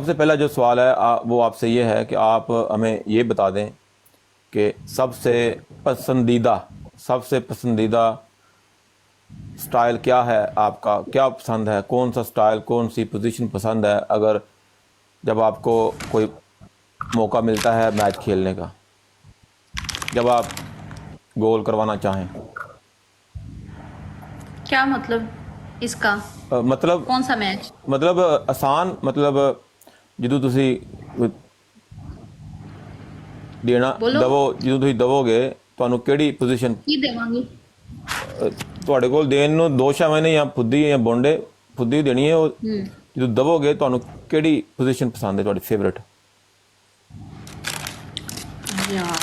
सबसे पहला जो सवाल है वो आपसे ये है कि आप हमें ये बता दें कि सबसे पसंदीदा स्टाइल क्या है आपका, क्या पसंद है, कौन सा स्टाइल, कौन सी पोजीशन पसंद है, अगर जब आपको कोई मौका मिलता है मैच खेलने का, जब आप गोल करवाना चाहें। क्या मतलब इसका? मतलब कौन सा मैच? आसान, मतलब ਜਦੋਂ ਤੁਸੀਂ ਦੇਣਾ बोलो। ਦਵੋ, ਜਦੋਂ ਤੁਸੀਂ ਦਵੋਗੇ ਤੁਹਾਨੂੰ ਕਿਹੜੀ ਪੋਜੀਸ਼ਨ की देवांगी? ਤੁਹਾਡੇ ਕੋਲ ਦੇਣ ਨੂੰ ਦੋ ਸ਼ਾਵਾਂ ਨੇ, ਜਾਂ ਫੁੱਦੀ ਜਾਂ ਬੋਂਡੇ, ਫੁੱਦੀ ਦੇਣੀ ਹੈ। ਉਹ ਜਦੋਂ ਦਵੋਗੇ ਤੁਹਾਨੂੰ ਕਿਹੜੀ ਪੋਜੀਸ਼ਨ ਪਸੰਦ ਹੈ, ਤੁਹਾਡੀ ਫੇਵਰਿਟ? यार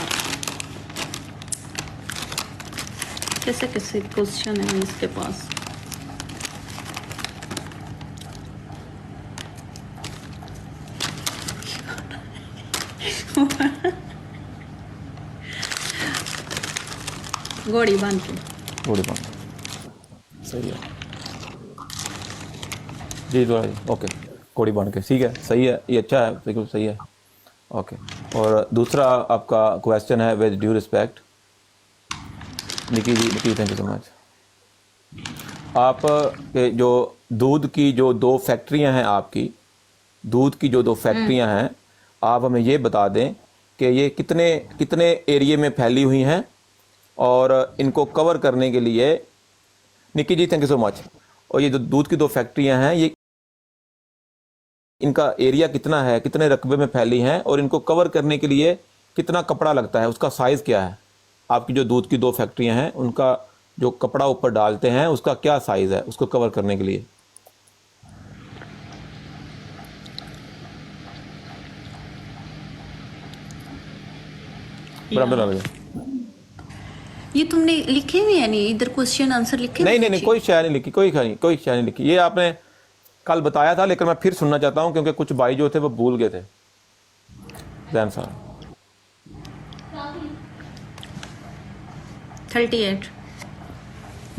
कैसे कैसे क्वेश्चन है इसके पास। घोड़ी बांध के। थोड़ी बात सही है जी, थोड़ा जी, ओके। कोड़ी बन के, ठीक है, सही है, ये अच्छा है, बिल्कुल सही है। ओके, और दूसरा आपका क्वेश्चन है, with due respect Nikki ji, thank you so much. आप के जो दूध की जो दो फैक्ट्रियां हैं, आपकी दूध की जो दो फैक्ट्रियां हैं, आप हमें ये बता दें कि ये कितने कितने एरिए में फैली हुई हैं, और इनको कवर करने के लिए, निकी ji thank you so much, और ये जो दूध की दो फैक्ट्रियां हैं, ये इनका एरिया कितना है, कितने रकबे में फैली हैं, और इनको कवर करने के लिए कितना कपड़ा लगता है, उसका साइज़ क्या है? आपकी जो दूध की दो फैक्ट्रियां हैं, उनका जो कपड़ा ऊपर डालते हैं उसका क्या साइज़ है, उसको कवर करने के लिए? बराबर यार, लगे। ये तुमने लिखे हुए हैं? नहीं, इधर क्वेश्चन आंसर लिखे हुए नहीं नहीं हैं नहीं, नीचे? कोई शायद नहीं लिखी, कोई शायद नहीं लिखी। ये आपने कल बताया था, लेकिन मैं फिर सुनना चाहता हूँ क्योंकि कुछ भाई जो थे वो भूल गए थे। जैन साहब 38।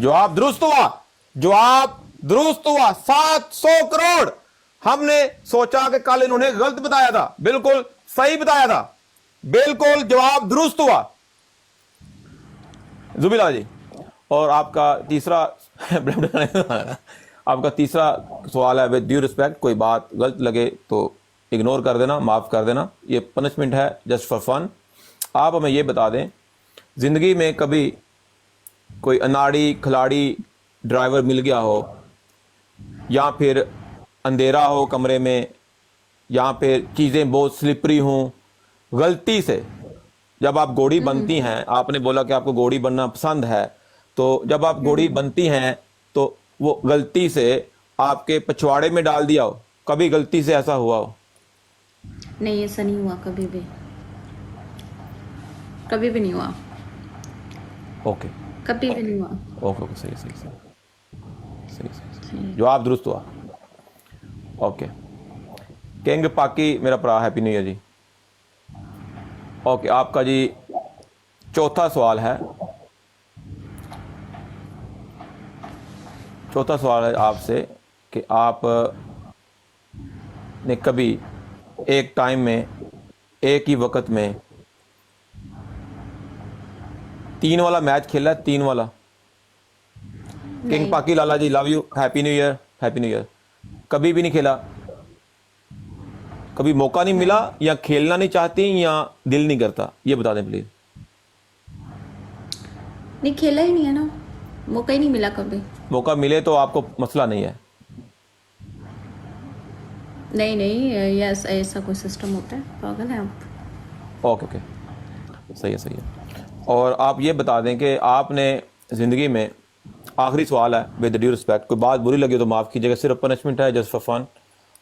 जवाब दुरुस्त हुआ, जवाब दुरुस्त हुआ, 700 करोड़। हमने सोचा कि कल इन्होंने गलत बताया था, बिल्कुल सही बताया था, बिल्कुल जवाब दुरुस्त हुआ जुबिला जी। और आपका तीसरा आपका तीसरा सवाल है, विद ड्यू रिस्पेक्ट, कोई बात गलत लगे तो इग्नोर कर देना, माफ़ कर देना, ये पनिशमेंट है जस्ट फॉर फन। आप हमें ये बता दें, ज़िंदगी में कभी कोई अनाड़ी खिलाड़ी ड्राइवर मिल गया हो, या फिर अंधेरा हो कमरे में, या फिर चीज़ें बहुत स्लिपरी हों, गलती से जब आप घोड़ी बनती हैं, आपने बोला कि आपको घोड़ी बनना पसंद है, तो जब आप घोड़ी बनती हैं तो वो गलती से आपके पछवाड़े में डाल दिया हो, कभी गलती से ऐसा हुआ हो? नहीं, ऐसा नहीं हुआ कभी भी, कभी भी नहीं हुआ, ओके कभी भी नहीं हुआ। ओके ओके, सही सही सही सही सही, जवाब दुरुस्त हुआ। ओके, किंग पाकी मेरा भरा, हैप्पी न्यू ईयर जी। ओके, आपका जी चौथा सवाल है, चौथा सवाल है आपसे कि आप ने कभी एक टाइम में, एक ही वक्त में 3 वाला मैच खेला है? 3 वाला? किंग नहीं, पाकी Lala ji, love you, happy new year, happy new year. कभी भी नहीं खेला? कभी मौका नहीं मिला, या खेलना नहीं चाहती, या दिल नहीं करता? ये बता दें प्लीज। नहीं खेला ही नहीं है ना, मौका ही नहीं मिला कभी। मौका मिले तो आपको मसला नहीं है? नहीं नहीं, ये ऐसा कोई सिस्टम होता है? पागल है आप। ओके ओके, सही है सही है। और आप ये बता दें कि आपने ज़िंदगी में, आखिरी सवाल है विद ड्यू रिस्पेक्ट, कोई बात बुरी लगी तो माफ़ कीजिएगा, सिर्फ पनिशमेंट है जस्ट फॉर फन।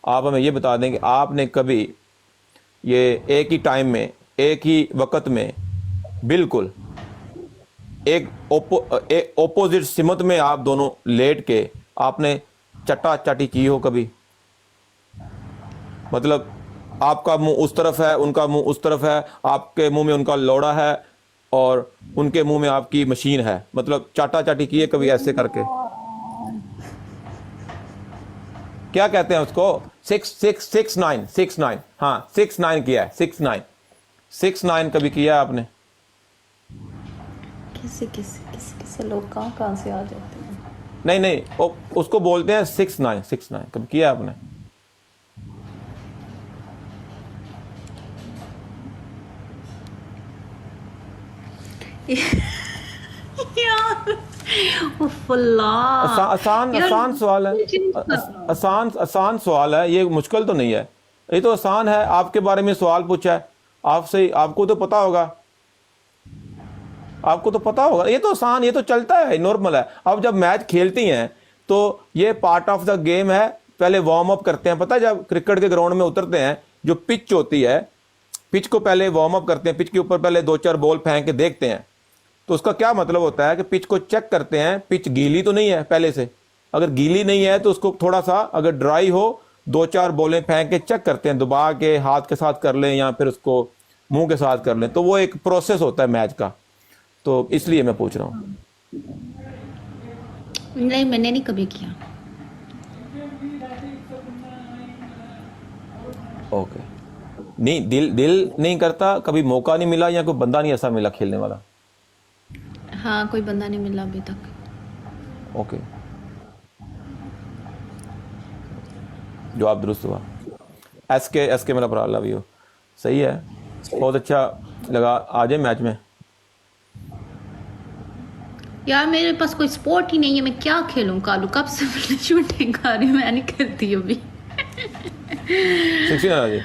आप हमें ये बता दें कि आपने कभी ये एक ही टाइम में, एक ही वक्त में, बिल्कुल एक ओपोजिट सिमत में आप दोनों लेट के आपने चट्टा चाटी की हो कभी? मतलब आपका मुंह उस तरफ है, उनका मुंह उस तरफ है, आपके मुंह में उनका लोड़ा है, और उनके मुंह में आपकी मशीन है, मतलब चाटा चाटी की है कभी ऐसे करके? क्या कहते हैं उसको, 6 6 6 9 हाँ 6 9 किया है, 6 9 कभी किया है आपने? किसी लोग कहाँ से आ जाते हैं। नहीं नहीं, उसको बोलते हैं 6 9 कभी किया है आपने? यार उफ अल्लाह। आसान यार आसान सवाल है, आसान सवाल है, ये मुश्किल तो नहीं है, ये तो आसान है। आपके बारे में सवाल पूछा है आपसे, आपको तो पता होगा, आपको तो पता होगा, ये तो आसान, ये तो चलता है, नॉर्मल है। अब जब मैच खेलती हैं तो ये पार्ट ऑफ द गेम है, पहले वार्म अप करते हैं। पता है जब क्रिकेट के ग्राउंड में उतरते हैं, जो पिच होती है, पिच को पहले वार्म अप करते हैं, पिच के ऊपर पहले 2 4 बॉल फेंक के देखते हैं। तो उसका क्या मतलब होता है कि पिच को चेक करते हैं, पिच गीली तो नहीं है पहले से, अगर गीली नहीं है तो उसको थोड़ा सा, अगर ड्राई हो 2 4 बॉलें फेंक के चेक करते हैं, दबा के हाथ के साथ कर लें या फिर उसको मुंह के साथ कर लें, तो वो एक प्रोसेस होता है मैच का। तो इसलिए मैं पूछ रहा हूँ। नहीं, मैंने नहीं कभी किया। ओके, नहीं, दिल दिल नहीं करता, कभी मौका नहीं मिला या कोई बंदा नहीं ऐसा मिला खेलने वाला? हाँ, कोई बंदा नहीं मिला अभी तक। ओके, जवाब दुरुस्त हुआ। एस के मेरा भरा, लव यू, सही है, बहुत अच्छा लगा। आ जाए मैच में। यार मेरे पास कोई स्पोर्ट ही नहीं है, मैं क्या खेलूं कालू, कब से मैं शूटिंग कर रही हूँ, मैं नहीं करती अभी। 16 आ जी।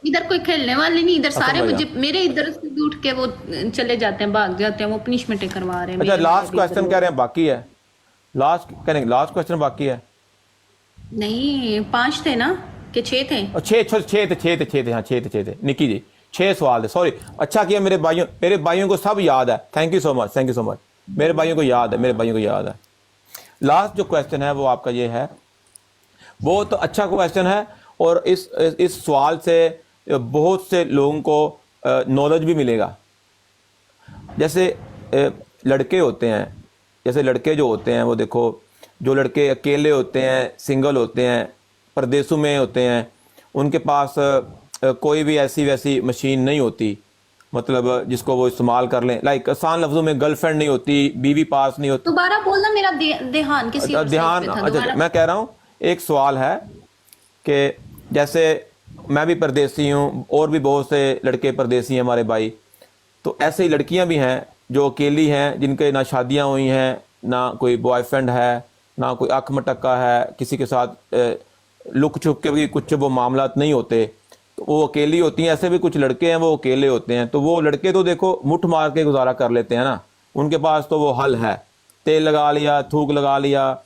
इधर कोई खेलने वाले नहीं, इधर सारे भैया। मुझे मेरे इधर से भी उठ के वो चले जाते हैं, भाग जाते हैं, वो पनिशमेंटें करवा रहे हैं अच्छा, मेरे लास्ट वाले क्वेश्चन इधर। कह रहे हैं बाकी है, लास्ट कह रहे हैं लास्ट क्वेश्चन बाकी है। नहीं, 5 थे ना कि 6 थे? और छः थे, हाँ 6 थे निकी जी, 6 सवाल थे, सॉरी। अच्छा किया, मेरे भाइयों को सब याद है, thank you so much, thank you so much, मेरे भाइयों को याद है, मेरे भाइयों को याद है। लास्ट जो क्वेश्चन है वो आपका ये है, बहुत अच्छा क्वेश्चन है, और इस सवाल से बहुत से लोगों को नॉलेज भी मिलेगा। जैसे लड़के होते हैं, जैसे लड़के जो होते हैं वो देखो, जो लड़के अकेले होते हैं, सिंगल होते हैं, परदेसों में होते हैं, उनके पास कोई भी ऐसी वैसी मशीन नहीं होती, मतलब जिसको वो इस्तेमाल कर लें। लाइक आसान लफ्ज़ों में गर्लफ्रेंड नहीं होती, बीवी पास नहीं होती। दोबारा बोलना, मेरा ध्यान किसी और ध्यान, साइड पे था। अच्छा दोबारा। मैं कह रहा हूँ, एक सवाल है कि जैसे मैं भी परदेसी हूँ और भी बहुत से लड़के परदेसी हैं हमारे भाई, तो ऐसे ही लड़कियां भी हैं जो अकेली हैं, जिनके ना शादियां हुई हैं, ना कोई बॉयफ्रेंड है, ना कोई अख मटक्का है, किसी के साथ लुक छुप के भी कुछ वो मामलात नहीं होते, तो वो अकेली होती हैं। ऐसे भी कुछ लड़के हैं वो अकेले होते हैं, तो वो लड़के तो देखो मुठ मार के गुजारा कर लेते हैं ना, उनके पास तो वो हल है, तेल लगा लिया, थूक लगा लिया,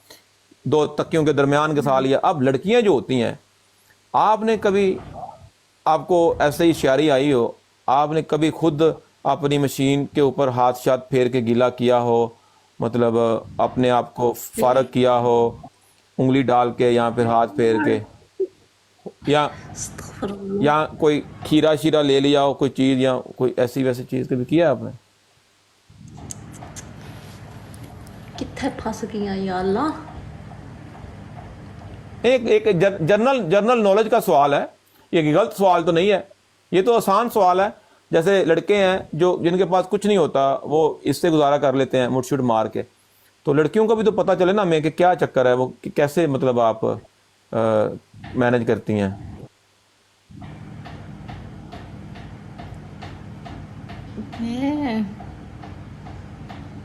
2 तकियों के दरमियान घसा लिया। अब लड़कियां जो होती हैं, आपने कभी, आपको ऐसे ही शायरी आई हो, आपने कभी खुद अपनी मशीन के ऊपर हाथ शात फेर के गीला किया हो, मतलब अपने आप को फारग किया हो, उंगली डाल के या फिर हाथ फेर के, या कोई खीरा शीरा ले लिया हो कोई चीज़, या कोई ऐसी वैसी चीज़ कभी किया आपने? कितने फंस गया या अल्लाह। एक जनरल नॉलेज का सवाल है, ये गलत सवाल तो नहीं है, ये तो आसान सवाल है। जैसे लड़के हैं जो जिनके पास कुछ नहीं होता, वो इससे गुजारा कर लेते हैं मुठ शुट मार के, तो लड़कियों को भी तो पता चले ना हमें कि क्या चक्कर है, वो कैसे मतलब आप मैनेज करती हैं।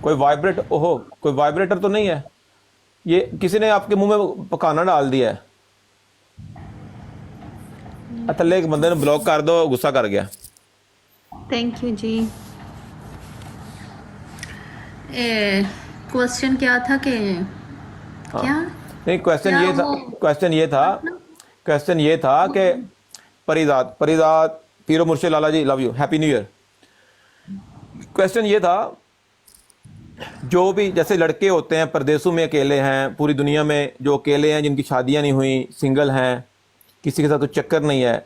कोई वाइब्रेटर तो नहीं है, ये किसी ने आपके मुंह में पकाना डाल दिया है? थल्ले एक बंदे ने ब्लॉक कर दो, गुस्सा कर गया। Thank you ji. क्वेश्चन क्या था कि क्या? नहीं, क्वेश्चन क्या ये था, वो क्वेश्चन ये था कि परिजात पीरो मुर्शिद Lala ji, love you, happy new year. Question ये था, जो भी जैसे लड़के होते हैं परदेसों में अकेले हैं, पूरी दुनिया में जो अकेले हैं, जिनकी शादियां नहीं हुई, सिंगल हैं, किसी के साथ कोई चक्कर नहीं है,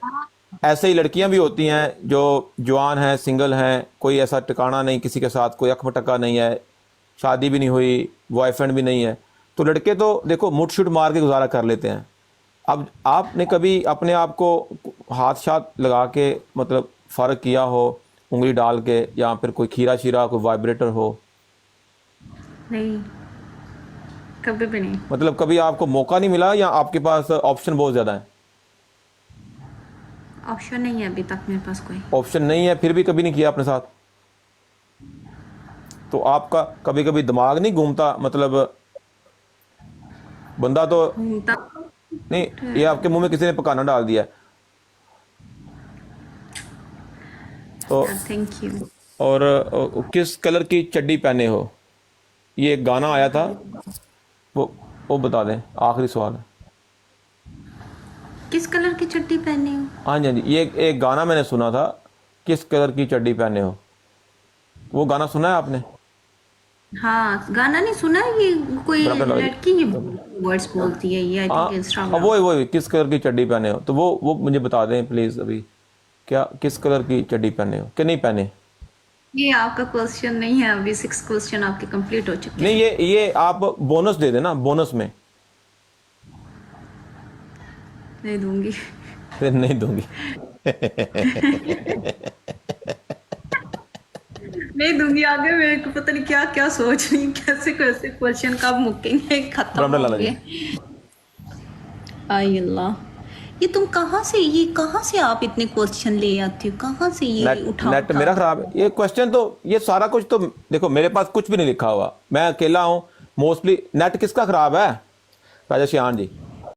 ऐसे ही लड़कियां भी होती हैं जो जवान हैं, सिंगल हैं, कोई ऐसा ठिकाना नहीं, किसी के साथ कोई अखमटका नहीं है, शादी भी नहीं हुई, बॉयफ्रेंड भी नहीं है, तो लड़के तो देखो मुठ शुट मार के गुजारा कर लेते हैं, अब आपने कभी अपने आप को हाथ शाथ लगा के मतलब फ़र्क किया हो, उंगली डाल के, या फिर कोई खीरा शीरा कोई वाइब्रेटर हो? नहीं, कभी भी नहीं। मतलब कभी आपको मौका नहीं मिला, या आपके पास ऑप्शन बहुत ज़्यादा है? ऑप्शन नहीं है अभी तक मेरे पास कोई। ऑप्शन नहीं है फिर भी कभी नहीं किया अपने साथ? तो आपका कभी कभी दिमाग नहीं घूमता? मतलब बंदा तो घूमता नहीं, ये आपके मुंह में किसी ने पकाना डाल दिया है। तो थैंक यू। और किस कलर की चड्डी पहने हो? ये एक गाना आया था, वो वो बता दें, आखिरी सवाल है। किस कलर की चड्डी पहनी हो? हाँ जी हाँ जी, ये एक गाना मैंने सुना था, किस कलर की चड्डी पहने हो, वो गाना सुना है आपने? हाँ, गाना नहीं सुना, ये कोई बराबर लगा लड़की ये वर्ड्स बोलती है, ये आई हाँ थिंक हाँ, इंस्टाग्राम। वो किस कलर की चड्डी पहने हो, तो वो मुझे बता दें प्लीज़ अभी, क्या किस कलर की चड्डी पहने हो कि नहीं पहने? ये आपका क्वेश्चन नहीं है, अभी 6 क्वेश्चन आपके कंप्लीट हो चुके नहीं, हैं। ये आप बोनस दे देना, बोनस में। नहीं दूंगी। फिर नहीं दूंगी। नहीं दूंगी, आगे मेरे को पता नहीं क्या क्या सोच रही हूँ, कैसे कैसे क्वेश्चन कब मुकेंगे, खत्म बराबर लाला होंगे। जी। आई अल्लाह, ये कहाँ से आप इतने क्वेश्चन ले आते हो, कहाँ से ये नेट उठा नेट उठा मेरा के? खराब है, ये क्वेश्चन तो, ये सारा कुछ तो देखो मेरे पास कुछ भी नहीं लिखा हुआ, मैं अकेला हूँ मोस्टली। नेट किसका खराब है? राजा शियान जी।